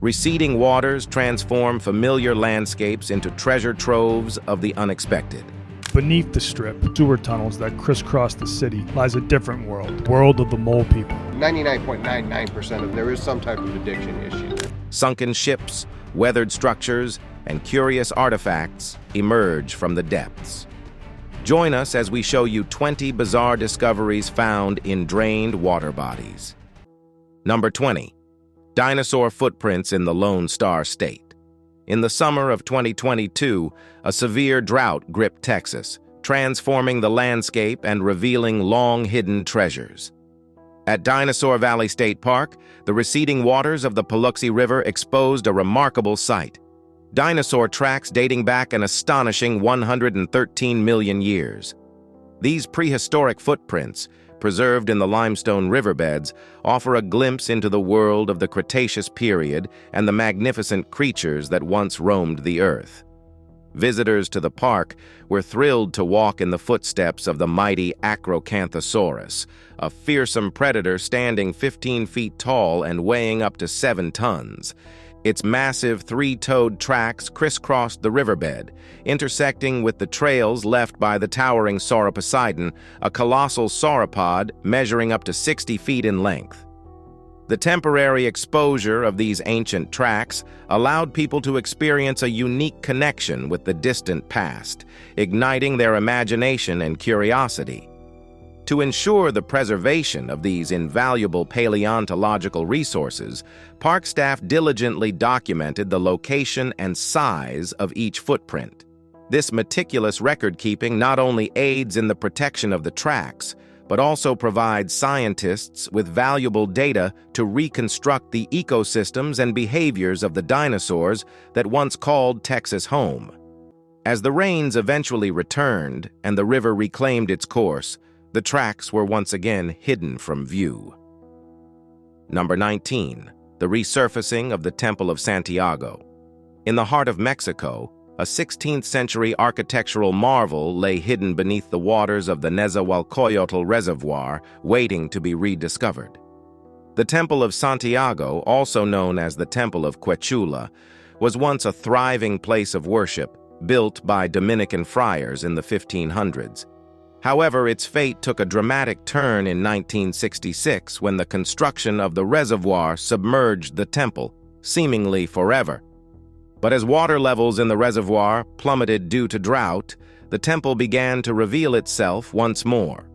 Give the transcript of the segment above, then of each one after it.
Receding waters transform familiar landscapes into treasure troves of the unexpected. Beneath the strip, sewer tunnels that crisscross the city, lies a different world of the mole people. 99.99% of there is some type of addiction issue. Sunken ships, weathered structures, and curious artifacts emerge from the depths. Join us as we show you 20 bizarre discoveries found in drained water bodies. Number 20. Dinosaur footprints in the Lone Star State. In the summer of 2022, a severe drought gripped Texas, transforming the landscape and revealing long-hidden treasures. At Dinosaur Valley State Park, the receding waters of the Paluxy River exposed a remarkable sight. Dinosaur tracks dating back an astonishing 113 million years. These prehistoric footprints, preserved in the limestone riverbeds, offer a glimpse into the world of the Cretaceous period and the magnificent creatures that once roamed the earth. Visitors to the park were thrilled to walk in the footsteps of the mighty Acrocanthosaurus, a fearsome predator standing 15 feet tall and weighing up to 7 tons. Its massive three-toed tracks crisscrossed the riverbed, intersecting with the trails left by the towering Sauroposeidon, a colossal sauropod measuring up to 60 feet in length. The temporary exposure of these ancient tracks allowed people to experience a unique connection with the distant past, igniting their imagination and curiosity. To ensure the preservation of these invaluable paleontological resources, park staff diligently documented the location and size of each footprint. This meticulous record-keeping not only aids in the protection of the tracks, but also provides scientists with valuable data to reconstruct the ecosystems and behaviors of the dinosaurs that once called Texas home. As the rains eventually returned and the river reclaimed its course, the tracks were once again hidden from view. Number 19. The resurfacing of the Temple of Santiago. In the heart of Mexico, a 16th-century architectural marvel lay hidden beneath the waters of the Nezahualcóyotl Reservoir, waiting to be rediscovered. The Temple of Santiago, also known as the Temple of Quechua, was once a thriving place of worship, built by Dominican friars in the 1500s. However, its fate took a dramatic turn in 1966 when the construction of the reservoir submerged the temple, seemingly forever. But as water levels in the reservoir plummeted due to drought, the temple began to reveal itself once more.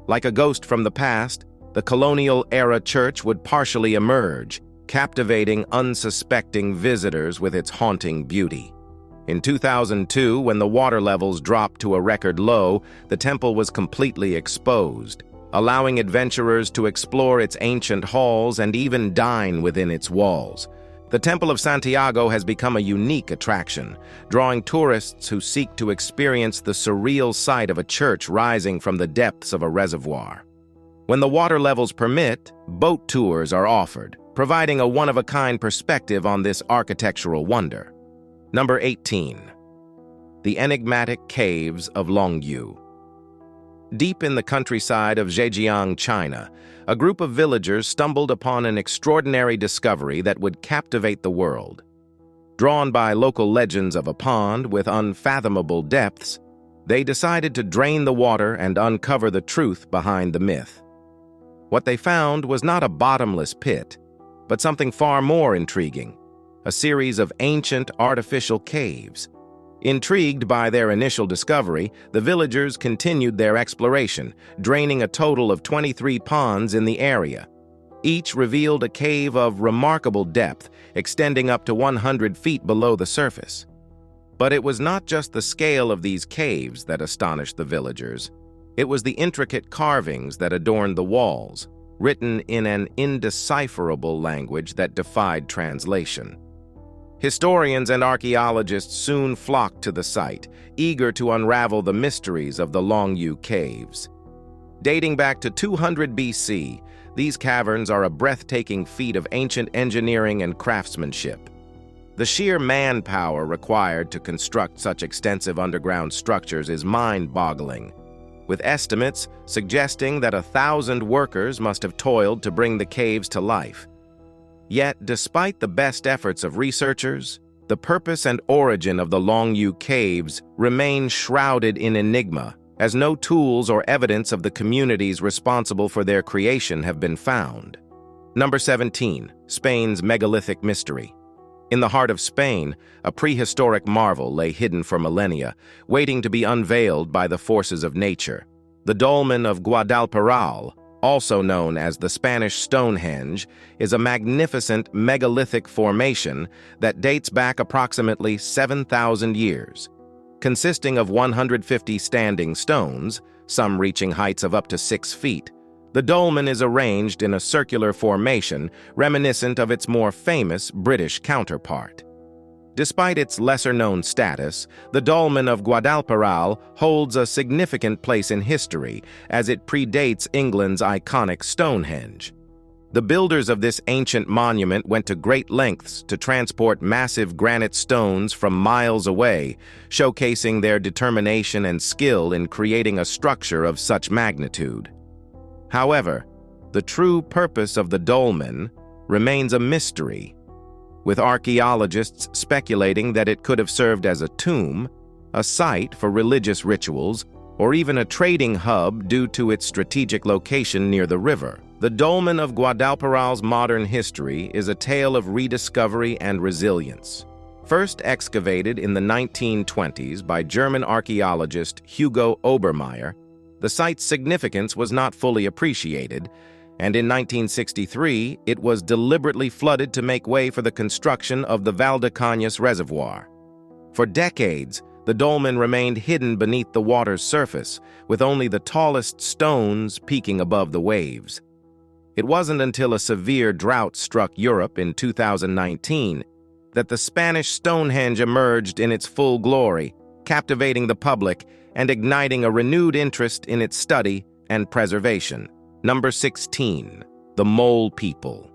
Like a ghost from the past, the colonial-era church would partially emerge, captivating unsuspecting visitors with its haunting beauty. In 2002, when the water levels dropped to a record low, the temple was completely exposed, allowing adventurers to explore its ancient halls and even dine within its walls. The Temple of Santiago has become a unique attraction, drawing tourists who seek to experience the surreal sight of a church rising from the depths of a reservoir. When the water levels permit, boat tours are offered, providing a one-of-a-kind perspective on this architectural wonder. Number 18. The enigmatic caves of Longu. Deep in the countryside of Zhejiang, China, a group of villagers stumbled upon an extraordinary discovery that would captivate the world. Drawn by local legends of a pond with unfathomable depths, they decided to drain the water and uncover the truth behind the myth. What they found was not a bottomless pit, but something far more intriguing: a series of ancient artificial caves. Intrigued by their initial discovery, the villagers continued their exploration, draining a total of 23 ponds in the area. Each revealed a cave of remarkable depth, extending up to 100 feet below the surface. But it was not just the scale of these caves that astonished the villagers. It was the intricate carvings that adorned the walls, written in an indecipherable language that defied translation. Historians and archaeologists soon flocked to the site, eager to unravel the mysteries of the Longu caves. Dating back to 200 BC, these caverns are a breathtaking feat of ancient engineering and craftsmanship. The sheer manpower required to construct such extensive underground structures is mind-boggling, with estimates suggesting that 1,000 workers must have toiled to bring the caves to life. Yet, despite the best efforts of researchers, the purpose and origin of the Longu caves remain shrouded in enigma, as no tools or evidence of the communities responsible for their creation have been found. Number 17. Spain's megalithic mystery. In the heart of Spain, a prehistoric marvel lay hidden for millennia, waiting to be unveiled by the forces of nature. The dolmen of Guadalperal, also known as the Spanish Stonehenge, is a magnificent megalithic formation that dates back approximately 7,000 years. Consisting of 150 standing stones, some reaching heights of up to 6 feet, the dolmen is arranged in a circular formation reminiscent of its more famous British counterpart. Despite its lesser-known status, the dolmen of Guadalperal holds a significant place in history as it predates England's iconic Stonehenge. The builders of this ancient monument went to great lengths to transport massive granite stones from miles away, showcasing their determination and skill in creating a structure of such magnitude. However, the true purpose of the dolmen remains a mystery, with archaeologists speculating that it could have served as a tomb, a site for religious rituals, or even a trading hub due to its strategic location near the river. The dolmen of Guadalperal's modern history is a tale of rediscovery and resilience. First excavated in the 1920s by German archaeologist Hugo Obermeier, the site's significance was not fully appreciated, and in 1963 it was deliberately flooded to make way for the construction of the Valdecañas Reservoir. For decades, the dolmen remained hidden beneath the water's surface, with only the tallest stones peeking above the waves. It wasn't until a severe drought struck Europe in 2019 that the Spanish Stonehenge emerged in its full glory, captivating the public and igniting a renewed interest in its study and preservation. Number 16. The Mole People.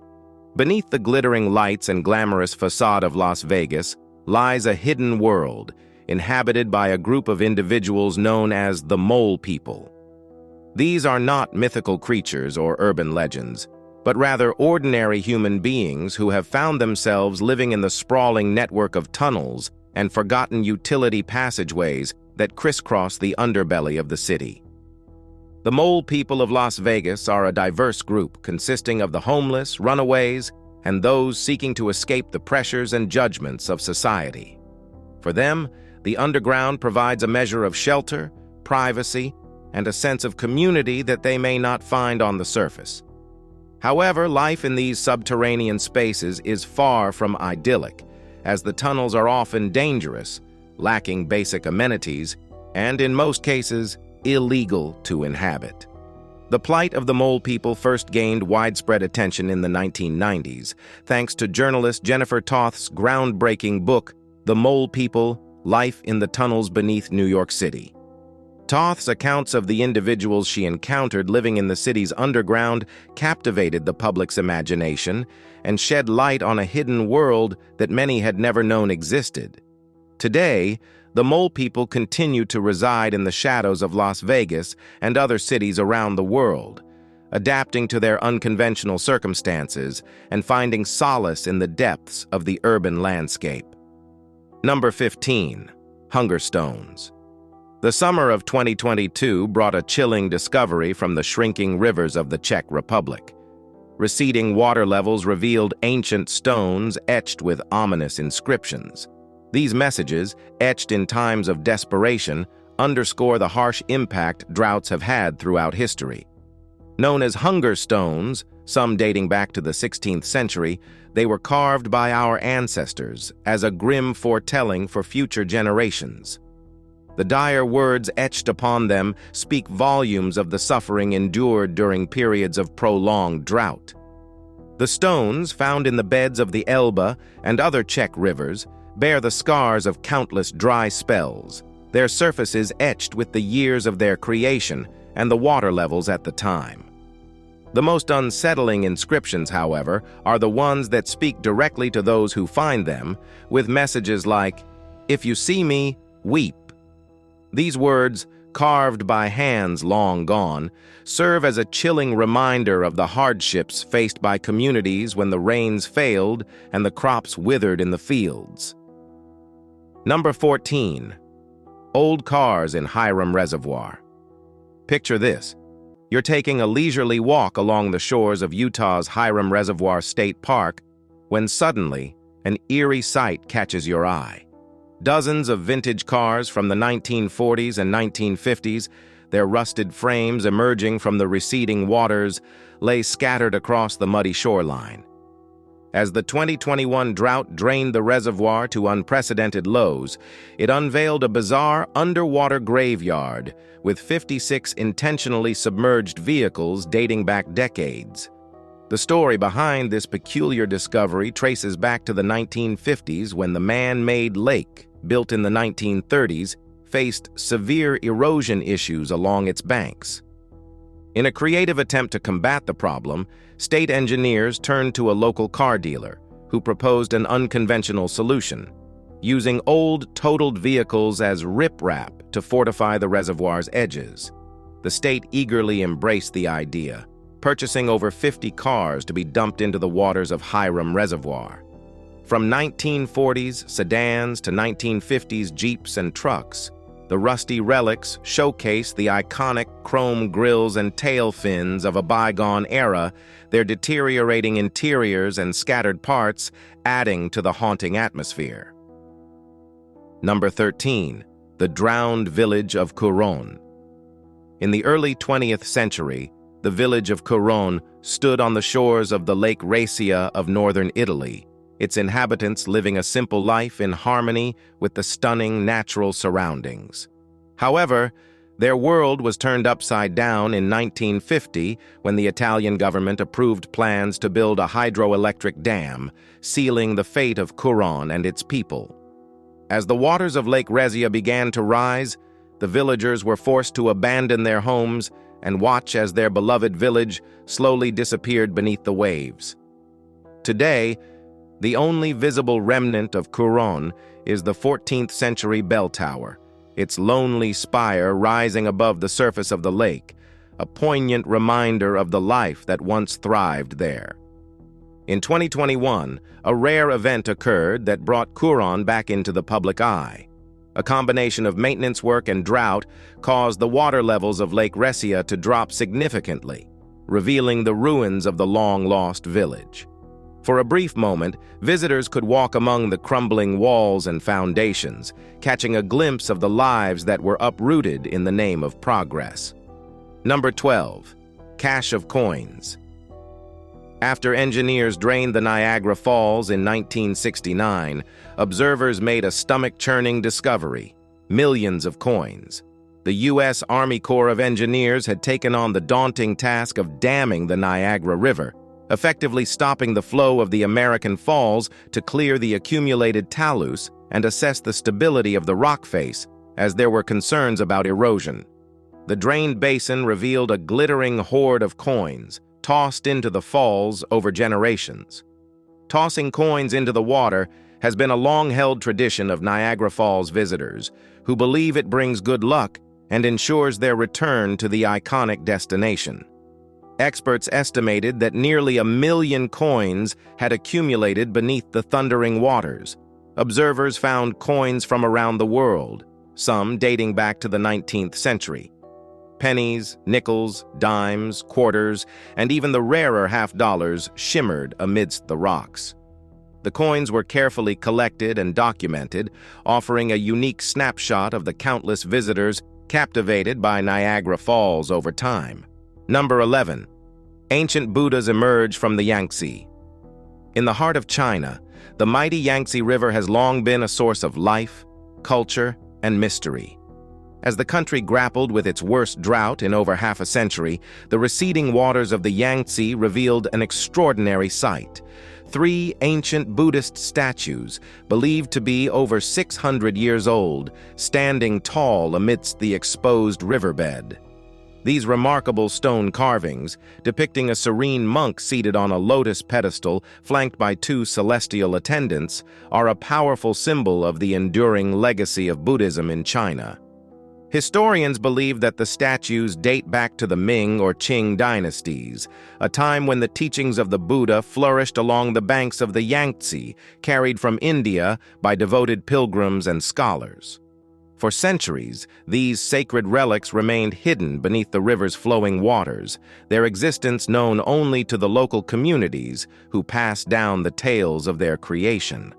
Beneath the glittering lights and glamorous facade of Las Vegas lies a hidden world, inhabited by a group of individuals known as the Mole People. These are not mythical creatures or urban legends, but rather ordinary human beings who have found themselves living in the sprawling network of tunnels and forgotten utility passageways that crisscross the underbelly of the city. The Mole People of Las Vegas are a diverse group consisting of the homeless, runaways, and those seeking to escape the pressures and judgments of society. For them, the underground provides a measure of shelter, privacy, and a sense of community that they may not find on the surface. However, life in these subterranean spaces is far from idyllic, as the tunnels are often dangerous, lacking basic amenities, and in most cases, illegal to inhabit. The plight of the Mole People first gained widespread attention in the 1990s, thanks to journalist Jennifer Toth's groundbreaking book, The Mole People: Life in the Tunnels Beneath New York City. Toth's accounts of the individuals she encountered living in the city's underground captivated the public's imagination and shed light on a hidden world that many had never known existed. Today, the Mole People continue to reside in the shadows of Las Vegas and other cities around the world, adapting to their unconventional circumstances and finding solace in the depths of the urban landscape. Number 15. Hunger Stones. The summer of 2022 brought a chilling discovery from the shrinking rivers of the Czech Republic. Receding water levels revealed ancient stones etched with ominous inscriptions. These messages, etched in times of desperation, underscore the harsh impact droughts have had throughout history. Known as hunger stones, some dating back to the 16th century, they were carved by our ancestors as a grim foretelling for future generations. The dire words etched upon them speak volumes of the suffering endured during periods of prolonged drought. The stones, found in the beds of the Elbe and other Czech rivers, bear the scars of countless dry spells, their surfaces etched with the years of their creation and the water levels at the time. The most unsettling inscriptions, however, are the ones that speak directly to those who find them, with messages like, "If you see me, weep." These words, carved by hands long gone, serve as a chilling reminder of the hardships faced by communities when the rains failed and the crops withered in the fields. Number 14. Old cars in Ham Reservoir. Picture this. You're taking a leisurely walk along the shores of Utah's Ham Reservoir State Park when suddenly an eerie sight catches your eye. Dozens of vintage cars from the 1940s and 1950s, their rusted frames emerging from the receding waters, lay scattered across the muddy shoreline. As the 2021 drought drained the reservoir to unprecedented lows, it unveiled a bizarre underwater graveyard with 56 intentionally submerged vehicles dating back decades. The story behind this peculiar discovery traces back to the 1950s when the man-made lake, built in the 1930s, faced severe erosion issues along its banks. In a creative attempt to combat the problem, state engineers turned to a local car dealer who proposed an unconventional solution, using old, totaled vehicles as riprap to fortify the reservoir's edges. The state eagerly embraced the idea, purchasing over 50 cars to be dumped into the waters of Ham Reservoir. From 1940s sedans to 1950s Jeeps and trucks, the rusty relics showcase the iconic chrome grills and tail fins of a bygone era, their deteriorating interiors and scattered parts adding to the haunting atmosphere. Number 13. The drowned village of Kuron. In the early 20th century, the village of Kuron stood on the shores of the Lake Receding of northern Italy, its inhabitants living a simple life in harmony with the stunning natural surroundings. However, their world was turned upside down in 1950 when the Italian government approved plans to build a hydroelectric dam, sealing the fate of Kuron and its people. As the waters of Lake Receding began to rise, the villagers were forced to abandon their homes and watch as their beloved village slowly disappeared beneath the waves. Today, the only visible remnant of Kuron is the 14th century bell tower, its lonely spire rising above the surface of the lake, a poignant reminder of the life that once thrived there. In 2021, a rare event occurred that brought Kuron back into the public eye. A combination of maintenance work and drought caused the water levels of Lake Receding to drop significantly, revealing the ruins of the long-lost village. For a brief moment, visitors could walk among the crumbling walls and foundations, catching a glimpse of the lives that were uprooted in the name of progress. Number 12. Cache of coins. After engineers drained the Niagara Falls in 1969, observers made a stomach-churning discovery: millions of coins. The U.S. Army Corps of Engineers had taken on the daunting task of damming the Niagara River, effectively stopping the flow of the American Falls to clear the accumulated talus and assess the stability of the rock face, as there were concerns about erosion. The drained basin revealed a glittering hoard of coins, tossed into the falls over generations. Tossing coins into the water has been a long-held tradition of Niagara Falls visitors, who believe it brings good luck and ensures their return to the iconic destination. Experts estimated that nearly 1 million coins had accumulated beneath the thundering waters. Observers found coins from around the world, some dating back to the 19th century. Pennies, nickels, dimes, quarters, and even the rarer half-dollars shimmered amidst the rocks. The coins were carefully collected and documented, offering a unique snapshot of the countless visitors captivated by Niagara Falls over time. Number 11. Ancient Buddhas emerge from the Yangtze. In the heart of China, the mighty Yangtze River has long been a source of life, culture, and mystery. As the country grappled with its worst drought in over half a century, the receding waters of the Yangtze revealed an extraordinary sight. 3 ancient Buddhist statues, believed to be over 600 years old, standing tall amidst the exposed riverbed. These remarkable stone carvings, depicting a serene monk seated on a lotus pedestal flanked by 2 celestial attendants, are a powerful symbol of the enduring legacy of Buddhism in China. Historians believe that the statues date back to the Ming or Qing dynasties, a time when the teachings of the Buddha flourished along the banks of the Yangtze, carried from India by devoted pilgrims and scholars. For centuries, these sacred relics remained hidden beneath the river's flowing waters, their existence known only to the local communities who passed down the tales of their creation.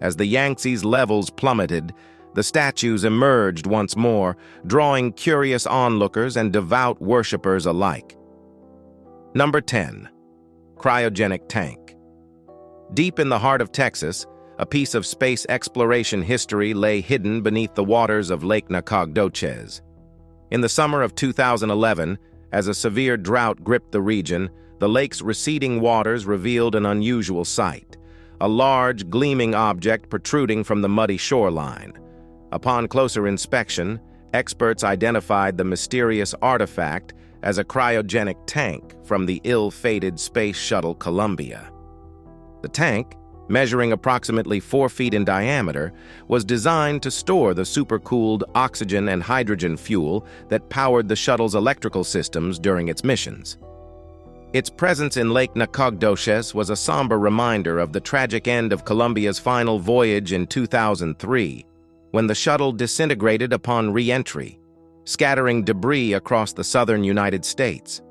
As the Yangtze's levels plummeted, the statues emerged once more, drawing curious onlookers and devout worshippers alike. Number 10. Cryogenic Tank. Deep in the heart of Texas, a piece of space exploration history lay hidden beneath the waters of Lake Nacogdoches. In the summer of 2011, as a severe drought gripped the region, the lake's receding waters revealed an unusual sight, a large, gleaming object protruding from the muddy shoreline. Upon closer inspection, experts identified the mysterious artifact as a cryogenic tank from the ill-fated space shuttle Columbia. The tank, measuring approximately 4 feet in diameter, was designed to store the supercooled oxygen and hydrogen fuel that powered the shuttle's electrical systems during its missions. Its presence in Lake Nacogdoches was a somber reminder of the tragic end of Columbia's final voyage in 2003, when the shuttle disintegrated upon re-entry, scattering debris across the southern United States.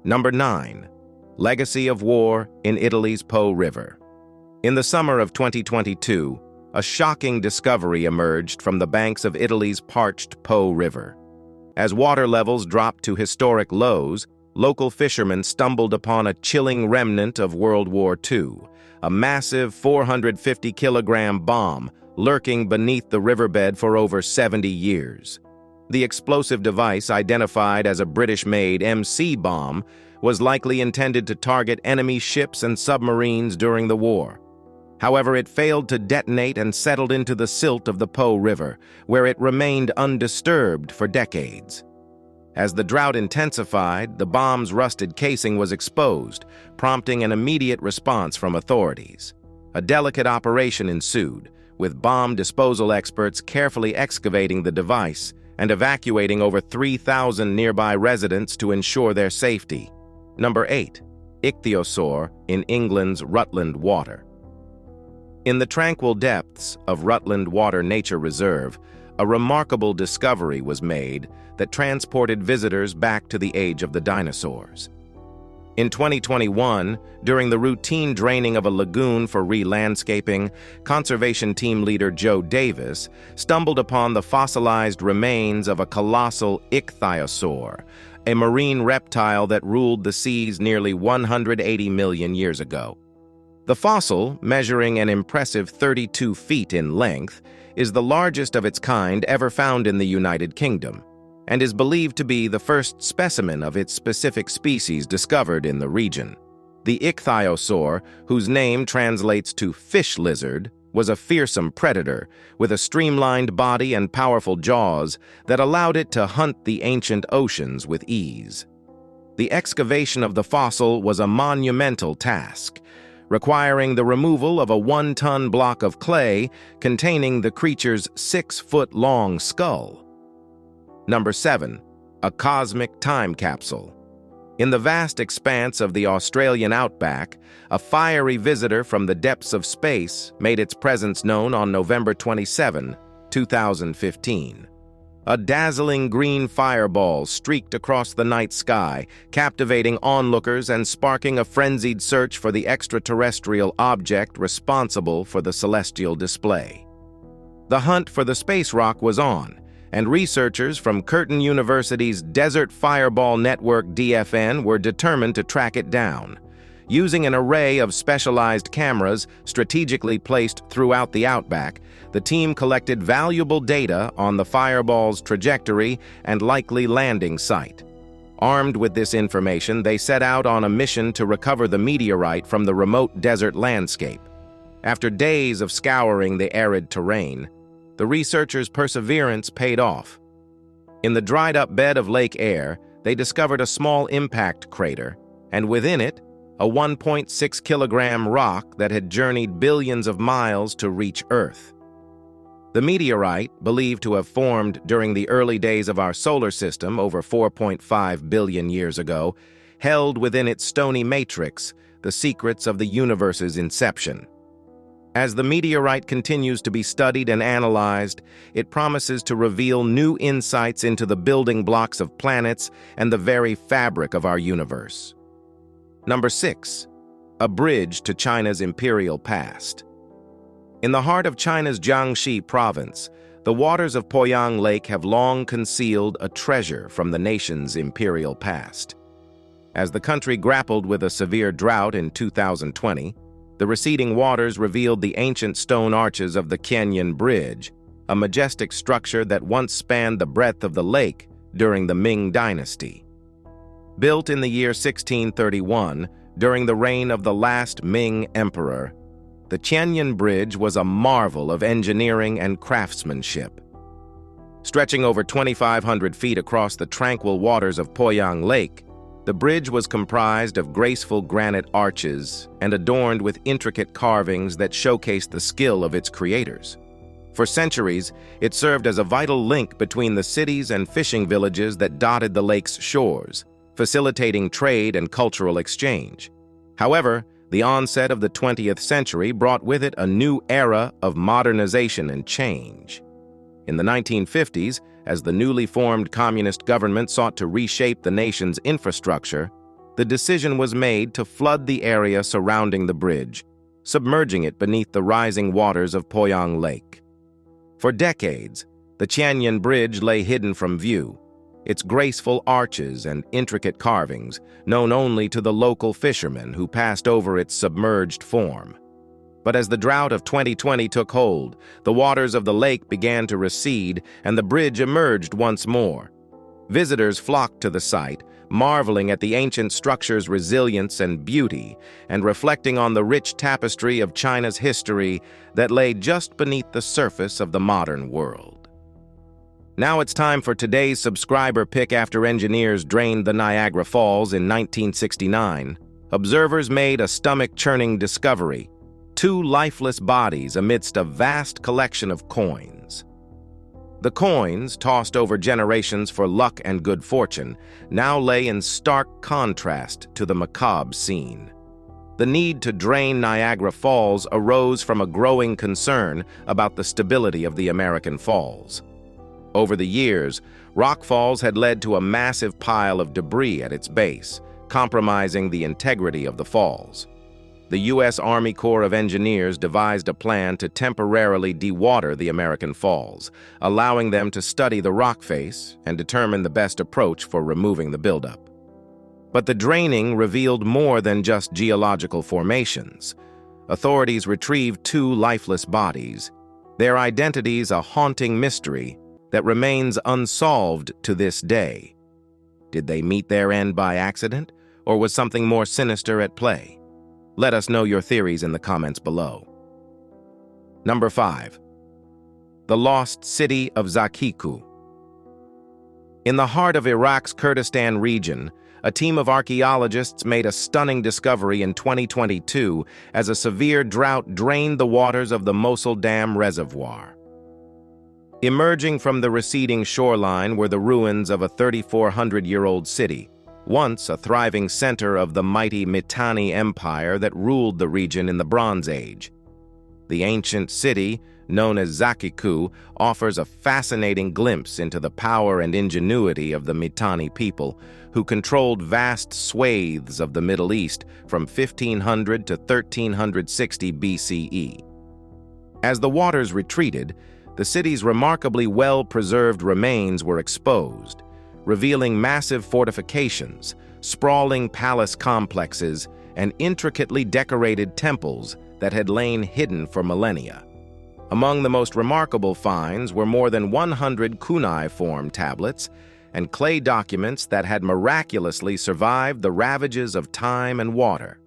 Number 9. Legacy of War in Italy's Po River. In the summer of 2022, a shocking discovery emerged from the banks of Italy's parched Po River. As water levels dropped to historic lows, local fishermen stumbled upon a chilling remnant of World War II, a massive 450-kilogram bomb lurking beneath the riverbed for over 70 years. The explosive device, identified as a British-made MC bomb, was likely intended to target enemy ships and submarines during the war. However, it failed to detonate and settled into the silt of the Po River, where it remained undisturbed for decades. As the drought intensified, the bomb's rusted casing was exposed, prompting an immediate response from authorities. A delicate operation ensued, with bomb disposal experts carefully excavating the device and evacuating over 3,000 nearby residents to ensure their safety. Number 8. Ichthyosaur in England's Rutland Water. In the tranquil depths of Rutland Water Nature Reserve, a remarkable discovery was made that transported visitors back to the age of the dinosaurs. In 2021, during the routine draining of a lagoon for re-landscaping, conservation team leader Joe Davis stumbled upon the fossilized remains of a colossal ichthyosaur, a marine reptile that ruled the seas nearly 180 million years ago. The fossil, measuring an impressive 32 feet in length, is the largest of its kind ever found in the United Kingdom, and is believed to be the first specimen of its specific species discovered in the region. The ichthyosaur, whose name translates to fish lizard, was a fearsome predator with a streamlined body and powerful jaws that allowed it to hunt the ancient oceans with ease. The excavation of the fossil was a monumental task, requiring the removal of a 1-ton block of clay containing the creature's 6-foot-long skull. Number 7. A cosmic time capsule. In the vast expanse of the Australian outback, a fiery visitor from the depths of space made its presence known on November 27, 2015. A dazzling green fireball streaked across the night sky, captivating onlookers and sparking a frenzied search for the extraterrestrial object responsible for the celestial display. The hunt for the space rock was on, and researchers from Curtin University's Desert Fireball Network DFN were determined to track it down. Using an array of specialized cameras strategically placed throughout the outback, the team collected valuable data on the fireball's trajectory and likely landing site. Armed with this information, they set out on a mission to recover the meteorite from the remote desert landscape. After days of scouring the arid terrain, the researchers' perseverance paid off. In the dried-up bed of Lake Eyre, they discovered a small impact crater, and within it, a 1.6-kilogram rock that had journeyed billions of miles to reach Earth. The meteorite, believed to have formed during the early days of our solar system over 4.5 billion years ago, held within its stony matrix the secrets of the universe's inception. As the meteorite continues to be studied and analyzed, it promises to reveal new insights into the building blocks of planets and the very fabric of our universe. Number 6. A bridge to China's imperial past. In the heart of China's Jiangxi province, the waters of Poyang Lake have long concealed a treasure from the nation's imperial past. As the country grappled with a severe drought in 2020, the receding waters revealed the ancient stone arches of the Canyon Bridge, a majestic structure that once spanned the breadth of the lake during the Ming Dynasty. Built in the year 1631, during the reign of the last Ming emperor, the Canyon Bridge was a marvel of engineering and craftsmanship. Stretching over 2,500 feet across the tranquil waters of Poyang Lake, the bridge was comprised of graceful granite arches and adorned with intricate carvings that showcased the skill of its creators. For centuries, it served as a vital link between the cities and fishing villages that dotted the lake's shores, facilitating trade and cultural exchange. However, the onset of the 20th century brought with it a new era of modernization and change. In the 1950s, as the newly formed communist government sought to reshape the nation's infrastructure, the decision was made to flood the area surrounding the bridge, submerging it beneath the rising waters of Poyang Lake. For decades, the Canyon Bridge lay hidden from view, its graceful arches and intricate carvings known only to the local fishermen who passed over its submerged form. But as the drought of 2020 took hold, the waters of the lake began to recede and the bridge emerged once more. Visitors flocked to the site, marveling at the ancient structure's resilience and beauty, and reflecting on the rich tapestry of China's history that lay just beneath the surface of the modern world. Now it's time for today's subscriber pick. After engineers drained the Niagara Falls in 1969, observers made a stomach-churning discovery: 2 lifeless bodies amidst a vast collection of coins. The coins, tossed over generations for luck and good fortune, now lay in stark contrast to the macabre scene. The need to drain Niagara Falls arose from a growing concern about the stability of the American Falls. Over the years, rock falls had led to a massive pile of debris at its base, compromising the integrity of the falls. The U.S. Army Corps of Engineers devised a plan to temporarily dewater the American Falls, allowing them to study the rock face and determine the best approach for removing the buildup. But the draining revealed more than just geological formations. Authorities retrieved 2 lifeless bodies, their identities a haunting mystery that remains unsolved to this day. Did they meet their end by accident, or was something more sinister at play? Let us know your theories in the comments below. Number 5. The Lost City of Zaku. In the heart of Iraq's Kurdistan region, a team of archaeologists made a stunning discovery in 2022 as a severe drought drained the waters of the Mosul Dam Reservoir. Emerging from the receding shoreline were the ruins of a 3,400-year-old city, once a thriving center of the mighty Mitanni Empire that ruled the region in the Bronze Age. The ancient city, known as Zaku, offers a fascinating glimpse into the power and ingenuity of the Mitanni people, who controlled vast swathes of the Middle East from 1500 to 1360 BCE. As the waters retreated, the city's remarkably well-preserved remains were exposed, revealing massive fortifications, sprawling palace complexes, and intricately decorated temples that had lain hidden for millennia. Among the most remarkable finds were more than 100 cuneiform tablets and clay documents that had miraculously survived the ravages of time and water.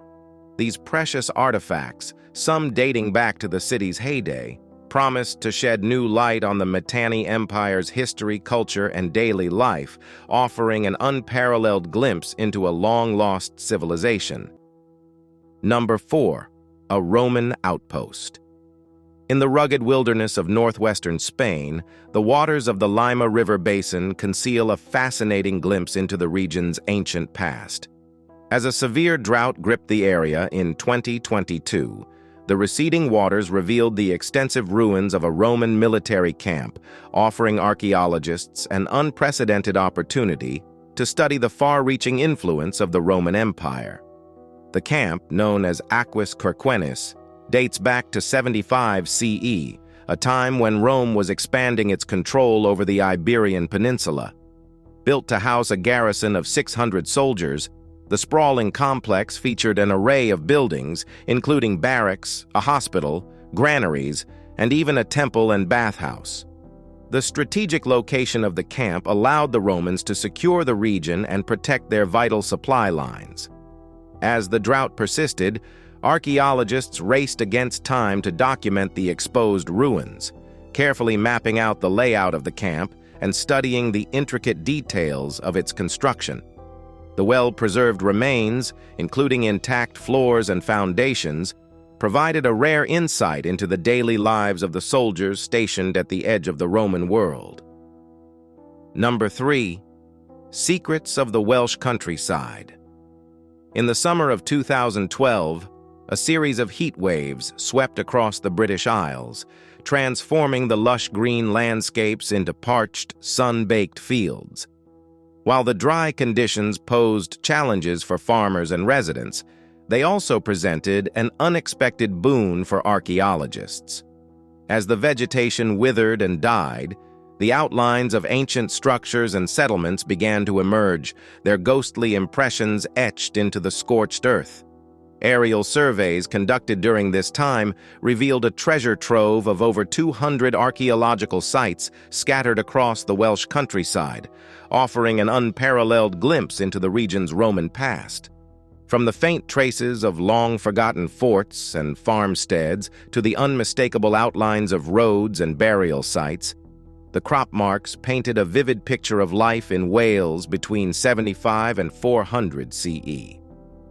These precious artifacts, some dating back to the city's heyday, promised to shed new light on the Mitanni Empire's history, culture, and daily life, offering an unparalleled glimpse into a long-lost civilization. Number 4. A Roman outpost. In the rugged wilderness of northwestern Spain, the waters of the Lima River basin conceal a fascinating glimpse into the region's ancient past. As a severe drought gripped the area in 2022, the receding waters revealed the extensive ruins of a Roman military camp, offering archaeologists an unprecedented opportunity to study the far-reaching influence of the Roman Empire. The camp, known as Aquis Quirquennis, dates back to 75 CE, a time when Rome was expanding its control over the Iberian Peninsula. Built to house a garrison of 600 soldiers, the sprawling complex featured an array of buildings, including barracks, a hospital, granaries, and even a temple and bathhouse. The strategic location of the camp allowed the Romans to secure the region and protect their vital supply lines. As the drought persisted, archaeologists raced against time to document the exposed ruins, carefully mapping out the layout of the camp and studying the intricate details of its construction. The well-preserved remains, including intact floors and foundations, provided a rare insight into the daily lives of the soldiers stationed at the edge of the Roman world. Number 3. Secrets of the Welsh countryside. In the summer of 2012, a series of heat waves swept across the British Isles, transforming the lush green landscapes into parched, sun-baked fields. While the dry conditions posed challenges for farmers and residents, they also presented an unexpected boon for archaeologists. As the vegetation withered and died, the outlines of ancient structures and settlements began to emerge, their ghostly impressions etched into the scorched earth. Aerial surveys conducted during this time revealed a treasure trove of over 200 archaeological sites scattered across the Welsh countryside, offering an unparalleled glimpse into the region's Roman past. From the faint traces of long-forgotten forts and farmsteads to the unmistakable outlines of roads and burial sites, the crop marks painted a vivid picture of life in Wales between 75 and 400 CE.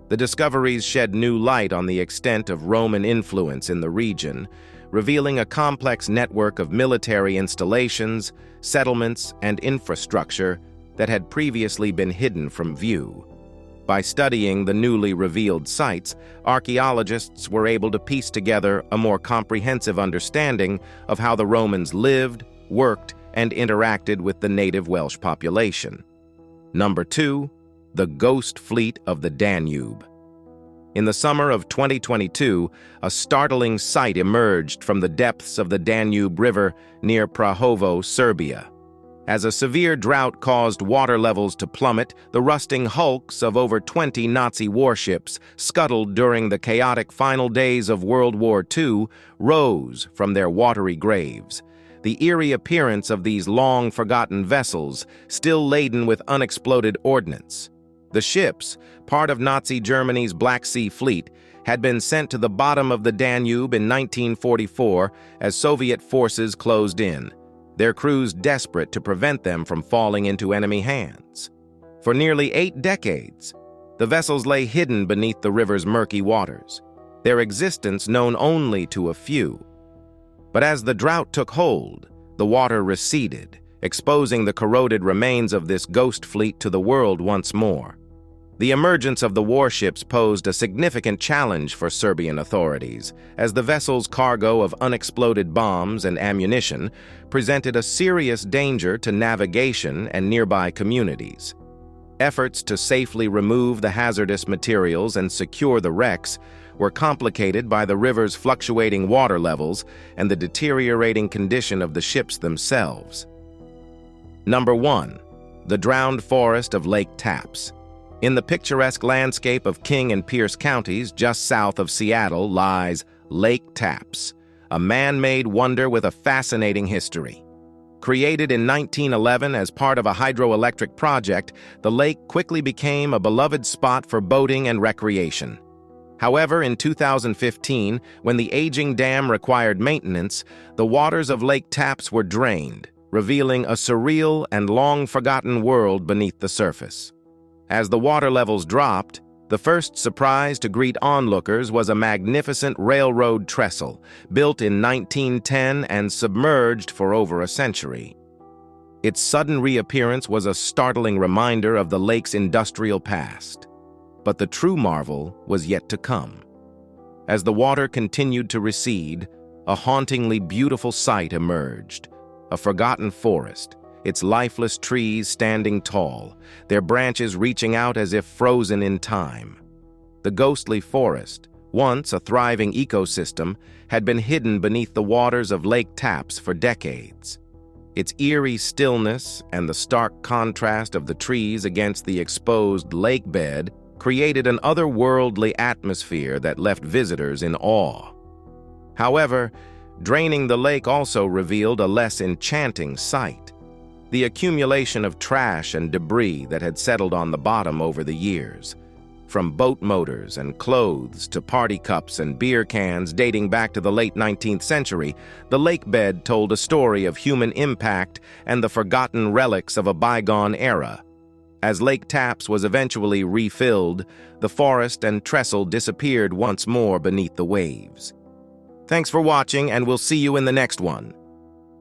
The discoveries shed new light on the extent of Roman influence in the region, revealing a complex network of military installations, settlements, and infrastructure that had previously been hidden from view. By studying the newly revealed sites, archaeologists were able to piece together a more comprehensive understanding of how the Romans lived, worked, and interacted with the native Welsh population. Number 2. The Ghost Fleet of the Danube. In the summer of 2022, a startling sight emerged from the depths of the Danube River near Prahovo, Serbia. As a severe drought caused water levels to plummet, the rusting hulks of over 20 Nazi warships, scuttled during the chaotic final days of World War II, rose from their watery graves. The eerie appearance of these long-forgotten vessels, still laden with unexploded ordnance. The ships, part of Nazi Germany's Black Sea Fleet, had been sent to the bottom of the Danube in 1944 as Soviet forces closed in, their crews desperate to prevent them from falling into enemy hands. For nearly 8 decades, the vessels lay hidden beneath the river's murky waters, their existence known only to a few. But as the drought took hold, the water receded, exposing the corroded remains of this ghost fleet to the world once more. The emergence of the warships posed a significant challenge for Serbian authorities, as the vessel's cargo of unexploded bombs and ammunition presented a serious danger to navigation and nearby communities. Efforts to safely remove the hazardous materials and secure the wrecks were complicated by the river's fluctuating water levels and the deteriorating condition of the ships themselves. Number 1. The drowned forest of Lake Tapps. In the picturesque landscape of King and Pierce counties, just south of Seattle, lies Lake Tapps, a man-made wonder with a fascinating history. Created in 1911 as part of a hydroelectric project, the lake quickly became a beloved spot for boating and recreation. However, in 2015, when the aging dam required maintenance, the waters of Lake Tapps were drained, revealing a surreal and long-forgotten world beneath the surface. As the water levels dropped, The first surprise to greet onlookers was a magnificent railroad trestle, built in 1910 and submerged for over a century. Its sudden reappearance was a startling reminder of the lake's industrial past. But the true marvel was yet to come. As the water continued to recede, a hauntingly beautiful sight emerged. A forgotten forest, its lifeless trees standing tall, their branches reaching out as if frozen in time. The ghostly forest, once a thriving ecosystem, had been hidden beneath the waters of Lake Tapps for decades. Its eerie stillness and the stark contrast of the trees against the exposed lake bed created an otherworldly atmosphere that left visitors in awe. However, draining the lake also revealed a less enchanting sight: the accumulation of trash and debris that had settled on the bottom over the years. From boat motors and clothes to party cups and beer cans dating back to the late 19th century, the lake bed told a story of human impact and the forgotten relics of a bygone era. As Lake Tapps was eventually refilled, the forest and trestle disappeared once more beneath the waves. Thanks for watching, and we'll see you in the next one.